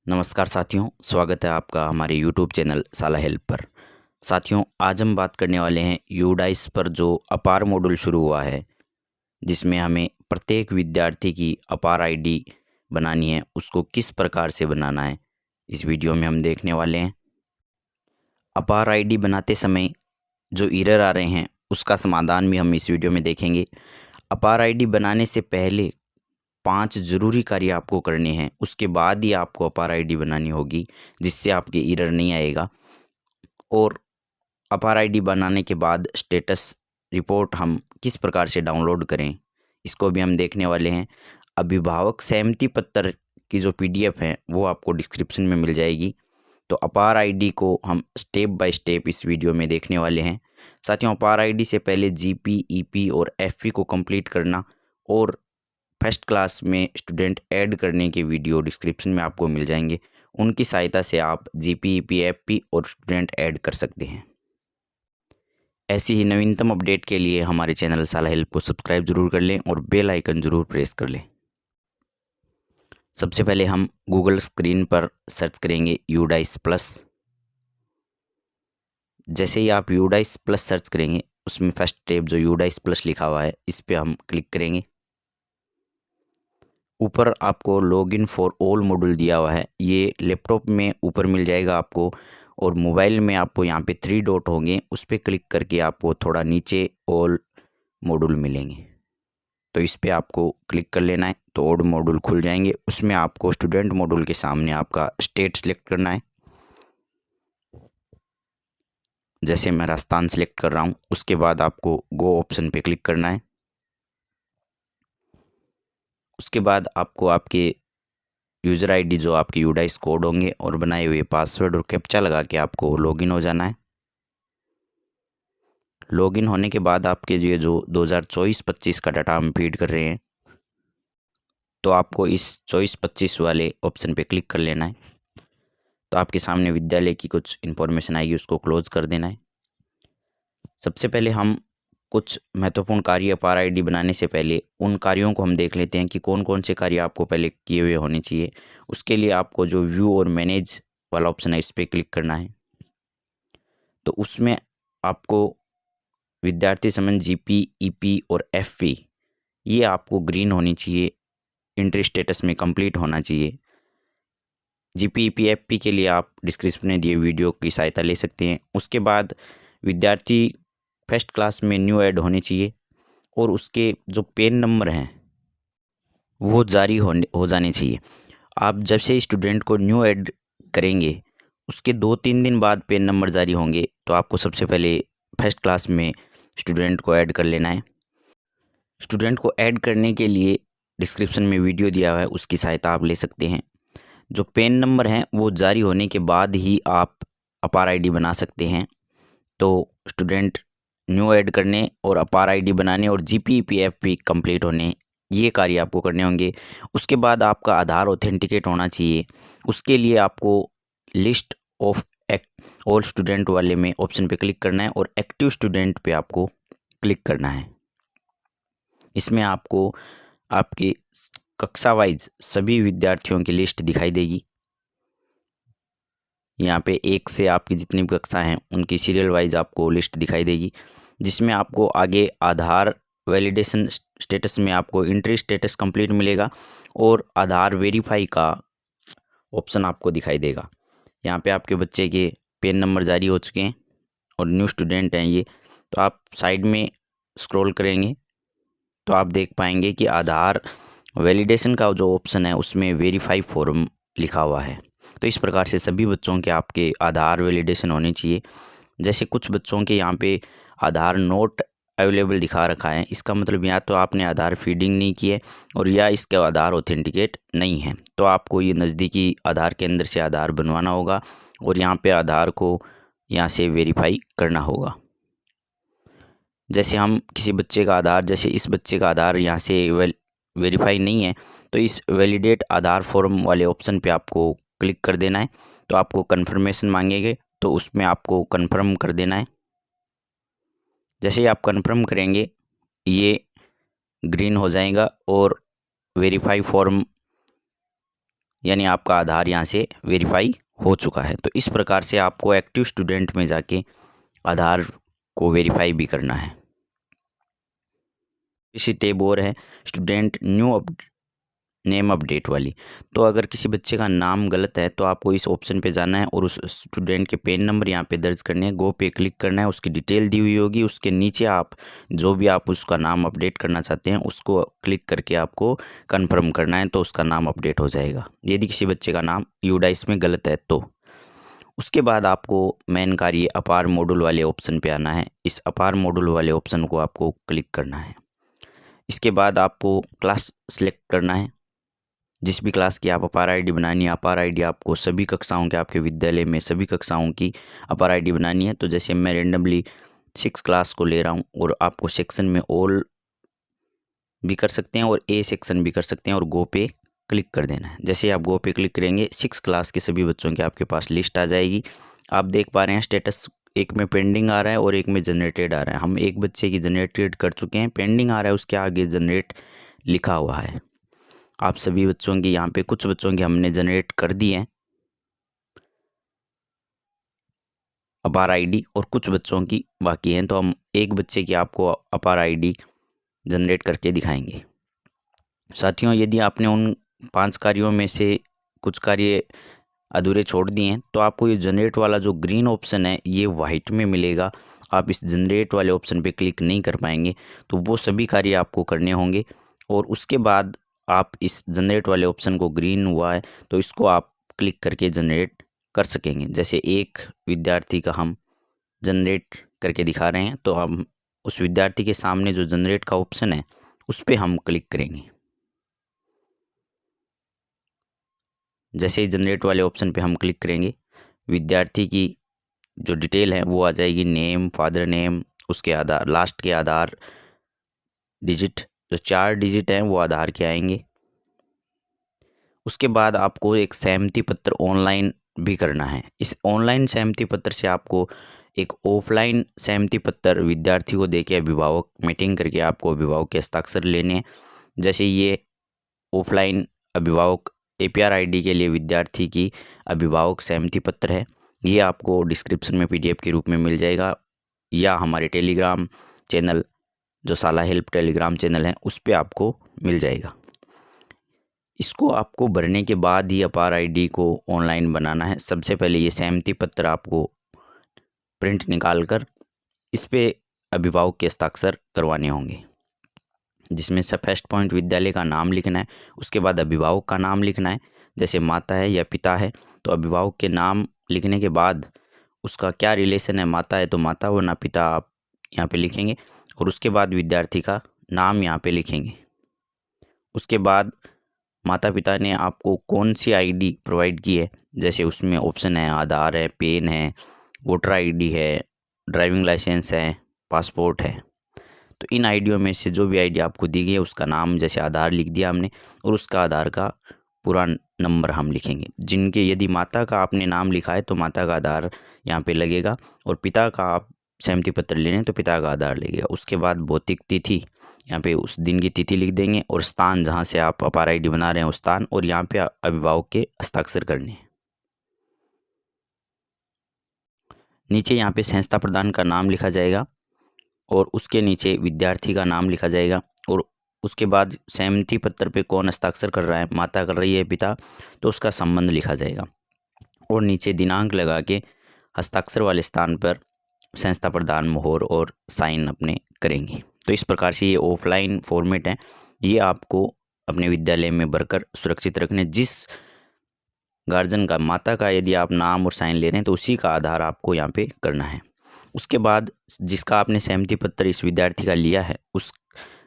नमस्कार साथियों, स्वागत है आपका हमारे YouTube चैनल साला हेल्प पर। साथियों, आज हम बात करने वाले हैं यूडाइस पर जो अपार मॉड्यूल शुरू हुआ है, जिसमें हमें प्रत्येक विद्यार्थी की अपार आईडी बनानी है, उसको किस प्रकार से बनाना है, इस वीडियो में हम देखने वाले हैं। अपार आईडी बनाते समय जो एरर आ रहे हैं, उसका समाधान भी हम इस वीडियो में देखेंगे। अपार आईडी बनाने से पहले 5 ज़रूरी कार्य आपको करने हैं, उसके बाद ही आपको अपार आईडी बनानी होगी, जिससे आपके एरर नहीं आएगा। और अपार आईडी बनाने के बाद स्टेटस रिपोर्ट हम किस प्रकार से डाउनलोड करें, इसको भी हम देखने वाले हैं। अभिभावक सहमति पत्र की जो पीडीएफ है वो आपको डिस्क्रिप्शन में मिल जाएगी। तो अपार आईडी को हम स्टेप बाय स्टेप इस वीडियो में देखने वाले हैं। साथियों, अपार आईडी से पहले जीपी, ईपी और एफपी को कंप्लीट करना और फर्स्ट क्लास में स्टूडेंट ऐड करने के वीडियो डिस्क्रिप्शन में आपको मिल जाएंगे। उनकी सहायता से आप जीपी, ईपी, एफपी और स्टूडेंट ऐड कर सकते हैं। ऐसी ही नवीनतम अपडेट के लिए हमारे चैनल साला हेल्प को सब्सक्राइब जरूर कर लें और बेल आइकन जरूर प्रेस कर लें। सबसे पहले हम गूगल स्क्रीन पर सर्च करेंगे यूडाइस प्लस। जैसे ही आप यूडाइस प्लस सर्च करेंगे, उसमें फर्स्ट स्टेप जो यूडाइस प्लस लिखा हुआ है, इस पर हम क्लिक करेंगे। ऊपर आपको लॉगिन फॉर ऑल मॉड्यूल दिया हुआ है, ये लैपटॉप में ऊपर मिल जाएगा आपको, और मोबाइल में आपको यहाँ पे 3 डॉट होंगे, उस पर क्लिक करके आपको थोड़ा नीचे ऑल मॉड्यूल मिलेंगे, तो इस पे आपको क्लिक कर लेना है। तो ऑल मॉड्यूल खुल जाएंगे, उसमें आपको स्टूडेंट मॉड्यूल के सामने आपका स्टेट सेलेक्ट करना है। जैसे मैं राजस्थान सेलेक्ट कर रहा हूँ, उसके बाद आपको गो ऑप्शन पे क्लिक करना है। उसके बाद आपको आपके यूज़र आईडी जो आपके यूडाइस कोड होंगे और बनाए हुए पासवर्ड और कैप्चा लगा के आपको लॉगिन हो जाना है। लॉगिन होने के बाद आपके ये जो 2024-25 का डाटा हम फीड कर रहे हैं, तो आपको इस 24-25 वाले ऑप्शन पे क्लिक कर लेना है। तो आपके सामने विद्यालय की कुछ इन्फॉर्मेशन आएगी, उसको क्लोज कर देना है। सबसे पहले हम कुछ महत्वपूर्ण कार्य अपार आईडी बनाने से पहले उन कार्यों को हम देख लेते हैं कि कौन कौन से कार्य आपको पहले किए हुए होने चाहिए। उसके लिए आपको जो व्यू और मैनेज वाला ऑप्शन है, इस पर क्लिक करना है। तो उसमें आपको विद्यार्थी संबंध जीपी, ईपी और एफपी, ये आपको ग्रीन होनी चाहिए, एंट्री स्टेटस में कंप्लीट होना चाहिए। जीपी, ईपी, एफपी के लिए आप डिस्क्रिप्शन में दिए वीडियो की सहायता ले सकते हैं। उसके बाद विद्यार्थी फर्स्ट क्लास में न्यू ऐड होने चाहिए और उसके जो पेन नंबर हैं वो जारी हो जाने चाहिए। आप जब से स्टूडेंट को न्यू ऐड करेंगे, उसके 2-3 दिन बाद पेन नंबर जारी होंगे, तो आपको सबसे पहले फर्स्ट क्लास में स्टूडेंट को ऐड कर लेना है। स्टूडेंट को ऐड करने के लिए डिस्क्रिप्शन में वीडियो दिया हुआ है, उसकी सहायता आप ले सकते हैं। जो पेन नंबर हैं वो जारी होने के बाद ही आप अपार आईडी बना सकते हैं। तो स्टूडेंट न्यू ऐड करने और अपार आईडी बनाने और जीपी, पीएफपी कंप्लीट होने, ये कार्य आपको करने होंगे। उसके बाद आपका आधार ऑथेंटिकेट होना चाहिए। उसके लिए आपको लिस्ट ऑफ ऑल स्टूडेंट वाले में ऑप्शन पे क्लिक करना है और एक्टिव स्टूडेंट पे आपको क्लिक करना है। इसमें आपको आपके कक्षा वाइज सभी विद्यार्थियों की लिस्ट दिखाई देगी। यहाँ पे 1 से आपकी जितनी भी कक्षा हैं उनकी सीरियल वाइज आपको लिस्ट दिखाई देगी, जिसमें आपको आगे आधार वैलिडेशन स्टेटस में आपको एंट्री स्टेटस कंप्लीट मिलेगा और आधार वेरीफाई का ऑप्शन आपको दिखाई देगा। यहाँ पे आपके बच्चे के पेन नंबर जारी हो चुके हैं और न्यू स्टूडेंट हैं ये। तो आप साइड में स्क्रॉल करेंगे तो आप देख पाएंगे कि आधार वैलिडेशन का जो ऑप्शन है उसमें वेरीफाई फॉर्म लिखा हुआ है। तो इस प्रकार से सभी बच्चों के आपके आधार वैलिडेशन होने चाहिए। जैसे कुछ बच्चों के यहाँ पे आधार नोट अवेलेबल दिखा रखा है, इसका मतलब या तो आपने आधार फीडिंग नहीं की है और या इसका आधार ऑथेंटिकेट नहीं है। तो आपको ये नज़दीकी आधार केंद्र से आधार बनवाना होगा और यहाँ पे आधार को यहाँ से वेरीफाई करना होगा। जैसे हम किसी बच्चे का आधार, जैसे इस बच्चे का आधार यहाँ से वेरीफाई नहीं है, तो इस वैलिडेट आधार फॉर्म वाले ऑप्शन पे आपको क्लिक कर देना है। तो आपको कन्फर्मेशन मांगेंगे, तो उसमें आपको कन्फर्म कर देना है। जैसे ही आप कन्फर्म करेंगे, ये ग्रीन हो जाएगा और वेरीफाई फॉर्म यानी आपका आधार यहाँ से वेरीफाई हो चुका है। तो इस प्रकार से आपको एक्टिव स्टूडेंट में जाके आधार को वेरीफाई भी करना है। इसी टैब और है स्टूडेंट न्यू नेम अपडेट वाली। तो अगर किसी बच्चे का नाम गलत है तो आपको इस ऑप्शन पे जाना है और उस स्टूडेंट के पेन नंबर यहाँ पे दर्ज करने हैं। गो पे क्लिक करना है, उसकी डिटेल दी हुई होगी, उसके नीचे आप जो भी आप उसका नाम अपडेट करना चाहते हैं उसको क्लिक करके आपको कन्फर्म करना है, तो उसका नाम अपडेट हो जाएगा यदि किसी बच्चे का नाम यूडाइस में गलत है तो। उसके बाद आपको मेन कार्य अपार मॉड्यूल वाले ऑप्शन पे आना है। इस अपार मॉड्यूल वाले ऑप्शन को आपको क्लिक करना है। इसके बाद आपको क्लास सेलेक्ट करना है, जिस भी क्लास की आप अपार आईडी बनानी है। अपार आईडी आपको सभी कक्षाओं के, आपके विद्यालय में सभी कक्षाओं की अपार आईडी बनानी है। तो जैसे मैं रेंडमली 6 क्लास को ले रहा हूँ और आपको सेक्शन में ऑल भी कर सकते हैं और ए सेक्शन भी कर सकते हैं और गो पे क्लिक कर देना है। जैसे आप गो पे क्लिक करेंगे 6 क्लास के सभी बच्चों की आपके पास लिस्ट आ जाएगी। आप देख पा रहे हैं स्टेटस एक में पेंडिंग आ रहा है और एक में जनरेटेड आ रहा है। हम एक बच्चे की जनरेटेड कर चुके हैं, पेंडिंग आ रहा है उसके आगे जनरेट लिखा हुआ है। आप सभी बच्चों की यहाँ पे कुछ बच्चों की हमने जनरेट कर दी है अपार आईडी और कुछ बच्चों की बाकी हैं। तो हम एक बच्चे की आपको अपार आईडी जनरेट करके दिखाएंगे। साथियों, यदि आपने उन 5 कार्यों में से कुछ कार्य अधूरे छोड़ दिए हैं तो आपको ये जनरेट वाला जो ग्रीन ऑप्शन है ये वाइट में मिलेगा। आप इस जनरेट वाले ऑप्शन पे क्लिक नहीं कर पाएंगे, तो वो सभी कार्य आपको करने होंगे और उसके बाद आप इस जनरेट वाले ऑप्शन को, ग्रीन हुआ है तो इसको आप क्लिक करके जनरेट कर सकेंगे। जैसे एक विद्यार्थी का हम जनरेट करके दिखा रहे हैं, तो हम उस विद्यार्थी के सामने जो जनरेट का ऑप्शन है उस पर हम क्लिक करेंगे। जैसे ही जनरेट वाले ऑप्शन पे हम क्लिक करेंगे, विद्यार्थी की जो डिटेल है वो आ जाएगी, नेम, फादर नेम, उसके आधार, लास्ट के आधार डिजिट, जो 4 डिजिट हैं वो आधार के आएंगे। उसके बाद आपको एक सहमति पत्र ऑनलाइन भी करना है। इस ऑनलाइन सहमति पत्र से आपको एक ऑफलाइन सहमति पत्र विद्यार्थी को देके अभिभावक मीटिंग करके आपको अभिभावक के हस्ताक्षर लेने हैं। जैसे ये ऑफलाइन अभिभावक APR ID के लिए विद्यार्थी की अभिभावक सहमति पत्र है, ये आपको डिस्क्रिप्शन में PDF के रूप में मिल जाएगा या हमारे टेलीग्राम चैनल जो शाला हेल्प टेलीग्राम चैनल है उस पर आपको मिल जाएगा। इसको आपको भरने के बाद ही अपार ID को ऑनलाइन बनाना है। सबसे पहले ये सहमति पत्र आपको प्रिंट निकाल कर इस पर अभिभावक के हस्ताक्षर करवाने होंगे, जिसमें से फर्स्ट पॉइंट विद्यालय का नाम लिखना है, उसके बाद अभिभावक का नाम लिखना है। जैसे माता है या पिता है तो अभिभावक के नाम लिखने के बाद उसका क्या रिलेशन है, माता है तो माता वरना पिता आप यहाँ पे लिखेंगे और उसके बाद विद्यार्थी का नाम यहाँ पे लिखेंगे। उसके बाद माता पिता ने आपको कौन सी ID प्रोवाइड की है, जैसे उसमें ऑप्शन है आधार है, पेन है, वोटर ID है, ड्राइविंग लाइसेंस है, पासपोर्ट है। तो इन आईडियों में से जो भी आईडी आपको दी गई है उसका नाम, जैसे आधार लिख दिया हमने और उसका आधार का पूरा नंबर हम लिखेंगे। जिनके यदि माता का आपने नाम लिखा है तो माता का आधार यहाँ पे लगेगा और पिता का आप सहमति पत्र ले रहे हैं तो पिता का आधार लगेगा। उसके बाद भौतिक तिथि, यहाँ पे उस दिन की तिथि लिख देंगे और स्थान जहाँ से आप अपार आईडी बना रहे हैं उस स्थान, और यहाँ पे अभिभावक के हस्ताक्षर करने हैं। नीचे यहाँ पे संस्था प्रदान का नाम लिखा जाएगा और उसके नीचे विद्यार्थी का नाम लिखा जाएगा और उसके बाद सहमति पत्र पे कौन हस्ताक्षर कर रहा है, माता कर रही है, पिता, तो उसका संबंध लिखा जाएगा और नीचे दिनांक लगा के हस्ताक्षर वाले स्थान पर संस्था प्रदान मोहर और साइन अपने करेंगे। तो इस प्रकार से ये ऑफलाइन फॉर्मेट है, ये आपको अपने विद्यालय में भरकर सुरक्षित रखने। जिस गार्जियन का, माता का यदि आप नाम और साइन ले रहे हैं तो उसी का आधार आपको यहाँ पे करना है। उसके बाद जिसका आपने सहमति पत्र इस विद्यार्थी का लिया है उस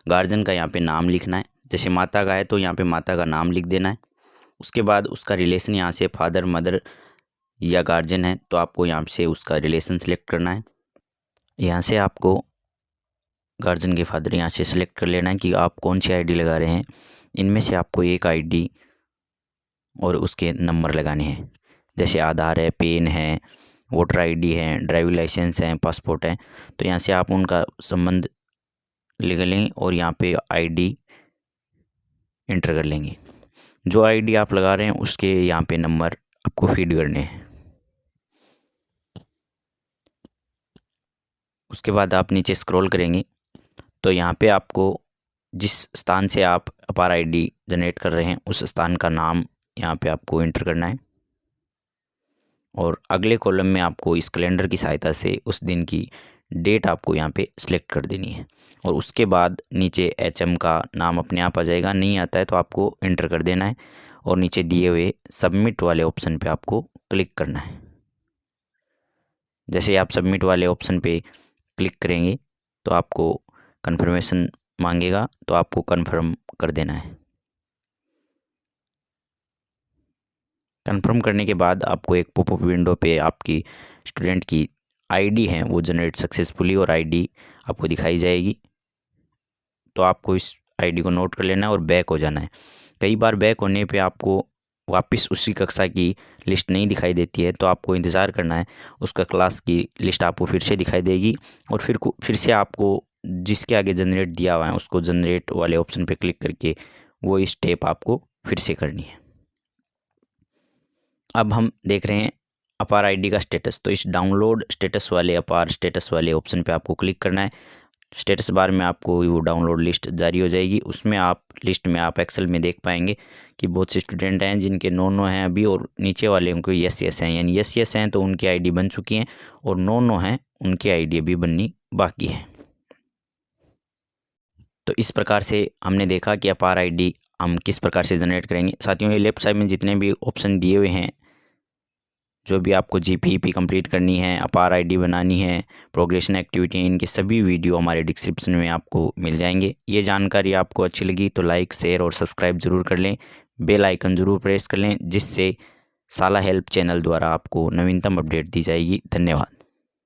गार्जियन का यहाँ पे नाम लिखना है। जैसे माता का है तो यहाँ पे माता का नाम लिख देना है। उसके बाद उसका रिलेशन यहाँ से फादर, मदर या गार्जियन है तो आपको यहाँ से उसका रिलेशन सेलेक्ट करना है। यहाँ से आपको गार्जियन के फादर यहाँ से सिलेक्ट कर लेना है कि आप कौन सी ID लगा रहे हैं। इनमें से आपको एक ID और उसके नंबर लगाने हैं, जैसे आधार है, पेन है, वोटर ID है, ड्राइविंग लाइसेंस है, पासपोर्ट है। तो यहाँ से आप उनका संबंध लिख लेंगे और यहाँ पे ID एंटर कर लेंगे। जो आईडी आप लगा रहे हैं उसके यहाँ पे नंबर आपको फीड करने हैं। उसके बाद आप नीचे स्क्रॉल करेंगे तो यहाँ पे आपको जिस स्थान से आप अपार आईडी जनरेट कर रहे हैं उस स्थान का नाम यहाँ पे आपको एंटर करना है और अगले कॉलम में आपको इस कैलेंडर की सहायता से उस दिन की डेट आपको यहाँ पे सिलेक्ट कर देनी है और उसके बाद नीचे HM का नाम अपने आप आ जाएगा, नहीं आता है तो आपको एंटर कर देना है और नीचे दिए हुए सबमिट वाले ऑप्शन पे आपको क्लिक करना है। जैसे आप सबमिट वाले ऑप्शन पे क्लिक करेंगे तो आपको कन्फर्मेशन मांगेगा, तो आपको कन्फर्म कर देना है। कन्फर्म करने के बाद आपको एक पॉपअप विंडो पे आपकी स्टूडेंट की आईडी है वो जनरेट सक्सेसफुली और आईडी आपको दिखाई जाएगी। तो आपको इस आईडी को नोट कर लेना है और बैक हो जाना है। कई बार बैक होने पे आपको वापस उसी कक्षा की लिस्ट नहीं दिखाई देती है, तो आपको इंतज़ार करना है, उसका क्लास की लिस्ट आपको फिर से दिखाई देगी और फिर से आपको जिसके आगे जनरेट दिया हुआ है उसको जनरेट वाले ऑप्शन पे क्लिक करके वो स्टेप आपको फिर से करनी है। अब हम देख रहे हैं अपार आईडी का स्टेटस, तो इस डाउनलोड स्टेटस वाले अपार स्टेटस वाले ऑप्शन पे आपको क्लिक करना है। स्टेटस बार में आपको वो डाउनलोड लिस्ट जारी हो जाएगी, उसमें आप लिस्ट में आप एक्सेल में देख पाएंगे कि बहुत से स्टूडेंट हैं जिनके नो हैं अभी और नीचे वाले उनको यस हैं, यानी यस हैं तो उनकी आईडी बन चुकी हैं और नो हैं उनकी आईडी अभी बननी बाकी है। तो इस प्रकार से हमने देखा कि अपार आईडी हम किस प्रकार से जनरेट करेंगे। साथियों, ये लेफ्ट साइड में जितने भी ऑप्शन दिए हुए हैं, जो भी आपको GPEP कंप्लीट करनी है, अपार आईडी बनानी है, प्रोग्रेशन एक्टिविटी है, इनके सभी वीडियो हमारे डिस्क्रिप्शन में आपको मिल जाएंगे। ये जानकारी आपको अच्छी लगी तो लाइक, शेयर और सब्सक्राइब ज़रूर कर लें, बेल आइकन ज़रूर प्रेस कर लें, जिससे साला हेल्प चैनल द्वारा आपको नवीनतम अपडेट दी जाएगी। धन्यवाद।